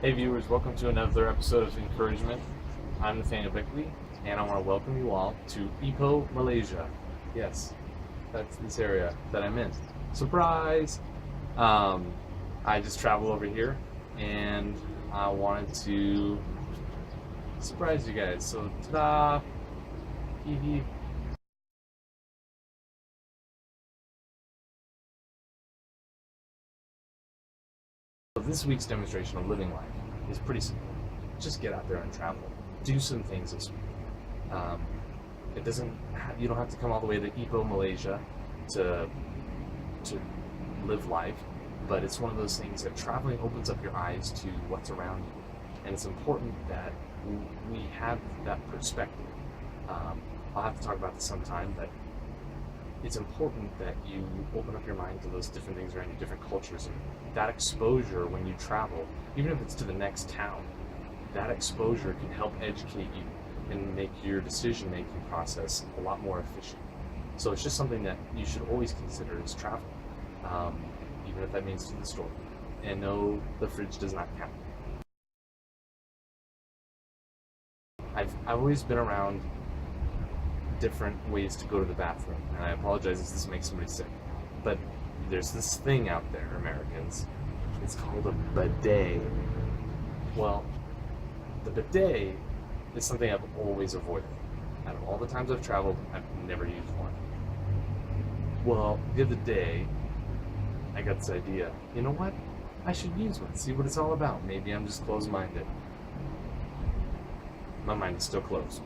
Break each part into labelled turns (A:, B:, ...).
A: Hey viewers, welcome to another episode of Encouragement. I'm Nathaniel Bickley, and I want to welcome you all to Ipoh, Malaysia. Yes, that's this area that I'm in. Surprise! I just traveled over here, and I wanted to surprise you guys. So, ta-da! Hee hee. So this week's demonstration of living life is pretty simple. Just get out there and travel. Do some things this week. You don't have to come all the way to Ipoh, Malaysia to live life, but it's one of those things that traveling opens up your eyes to what's around you, and it's important that we have that perspective. I'll have to talk about this sometime, but it's important that you open up your mind to those different things around you, different cultures, and that exposure when you travel, even if it's to the next town, that exposure can help educate you and make your decision-making process a lot more efficient. So it's just something that you should always consider is travel, even if that means to the store. And no, the fridge does not count. I've always been around different ways to go to the bathroom, and I apologize if this makes somebody sick, but there's this thing out there, Americans. It's called a bidet. Well, the bidet is something I've always avoided. Out of all the times I've traveled, I've never used one. Well, the other day, I got this idea. You know what? I should use one, see what it's all about. Maybe I'm just closed-minded. My mind is still closed.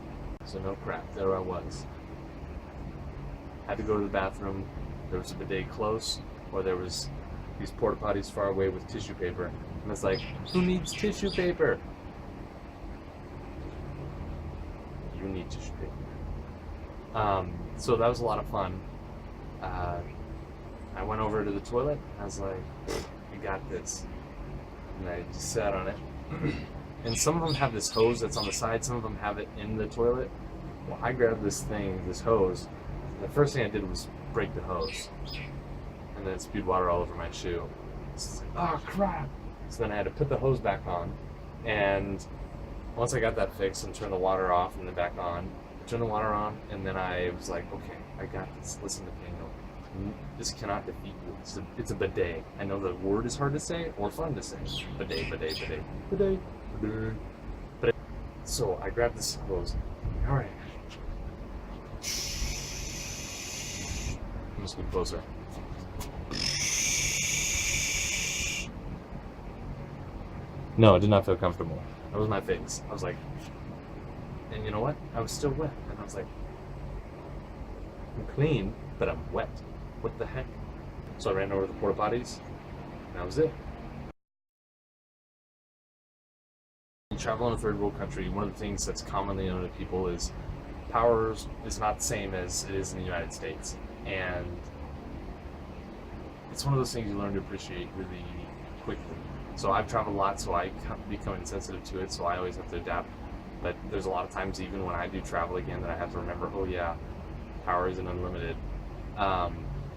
A: So no crap, there I was. Had to go to the bathroom, there was a bidet close, or there was these porta potties far away with tissue paper. And it's like, who needs tissue paper? You need tissue paper. So that was a lot of fun. I went over to the toilet, I was like, I got this. And I just sat on it. And some of them have this hose that's on the side, some of them have it in the toilet. Well, I grabbed this hose, and the first thing I did was break the hose. And then it spewed water all over my shoe. It's like, oh crap! So then I had to put the hose back on, and once I got that fixed and turned the water off and then back on, turned the water on, and then I was like, okay, I got this. Listen to me, this cannot defeat you. It's a bidet. I know the word is hard to say or fun to say. Bidet, bidet, bidet, bidet, bidet. But so I grabbed this hose. All right. I'm just getting closer. No, it did not feel comfortable. That was my face. I was like, and you know what? I was still wet, and I was like, I'm clean, but I'm wet. What the heck? So I ran over to the porta potties, and that was it. When you travel in a third world country, one of the things that's commonly known to people is power is not the same as it is in the United States. And it's one of those things you learn to appreciate really quickly. So I've traveled a lot, so I become insensitive to it, so I always have to adapt. But there's a lot of times, even when I do travel again, that I have to remember, oh yeah, power isn't unlimited.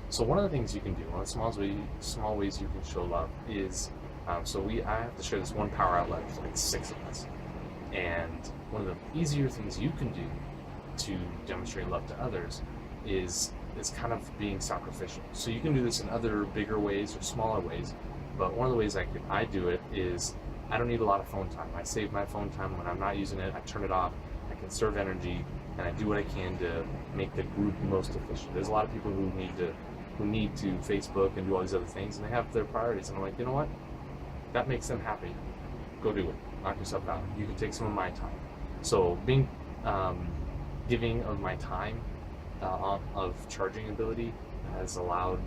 A: So one of the things you can do, one of the small ways you can show love is, I have to share this one power outlet with like 6 of us. And one of the easier things you can do to demonstrate love to others is kind of being sacrificial. So you can do this in other bigger ways or smaller ways, but one of the ways I do it is I don't need a lot of phone time. I save my phone time when I'm not using it, I turn it off, I conserve energy, and I do what I can to make the group most efficient. There's a lot of people who need to Facebook and do all these other things, and they have their priorities, and I'm like, you know what? That makes them happy. Go do it. Knock yourself out. You can take some of my time. So being giving of my time of charging ability has allowed,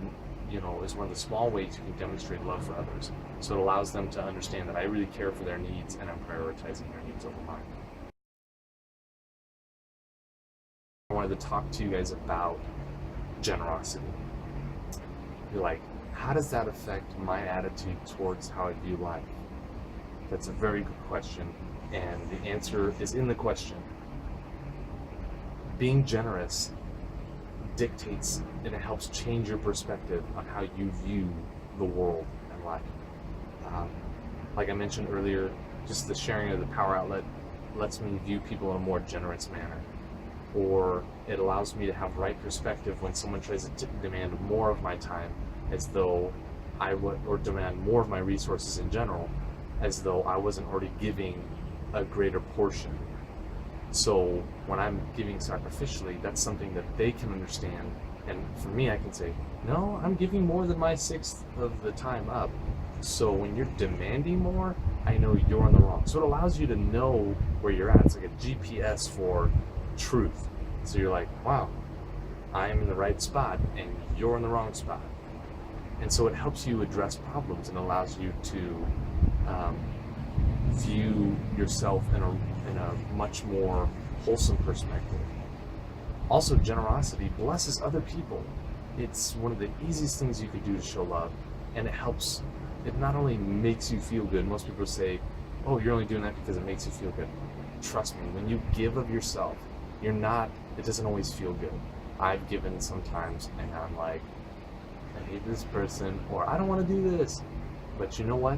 A: is one of the small ways you can demonstrate love for others. So it allows them to understand that I really care for their needs and I'm prioritizing their needs over mine. I wanted to talk to you guys about generosity. You're like, how does that affect my attitude towards how I view life? That's a very good question, and the answer is in the question. Being generous dictates and it helps change your perspective on how you view the world and life. Like I mentioned earlier, just the sharing of the power outlet lets me view people in a more generous manner, or it allows me to have right perspective when someone tries to demand more of my time, as though I would, or demand more of my resources in general, as though I wasn't already giving a greater portion. So when I'm giving sacrificially, that's something that they can understand. And for me, I can say, no, I'm giving more than my sixth of the time up. So when you're demanding more, I know you're in the wrong. So it allows you to know where you're at. It's like a GPS for truth. So you're like, wow, I am in the right spot and you're in the wrong spot. And so it helps you address problems and allows you to view yourself in a much more wholesome perspective. Also, generosity blesses other people. It's one of the easiest things you can do to show love, and it helps. It not only makes you feel good. Most people say, oh, you're only doing that because it makes you feel good. Trust me, when you give of yourself, it doesn't always feel good. I've given sometimes and I'm like, I hate this person, or I don't want to do this. But you know what?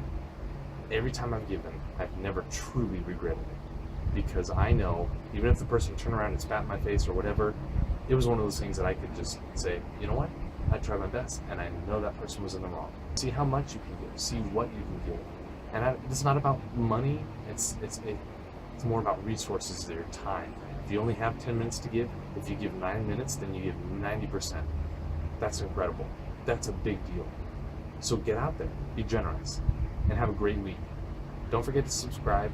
A: Every time I've given, I've never truly regretted it. Because I know, even if the person turned around and spat in my face or whatever, it was one of those things that I could just say, you know what? I tried my best, and I know that person was in the wrong. See how much you can give. See what you can give. And it's not about money. It's more about resources, your time. If you only have 10 minutes to give, if you give 9 minutes, then you give 90%. That's incredible. That's a big deal. So get out there, be generous, and have a great week. Don't forget to subscribe.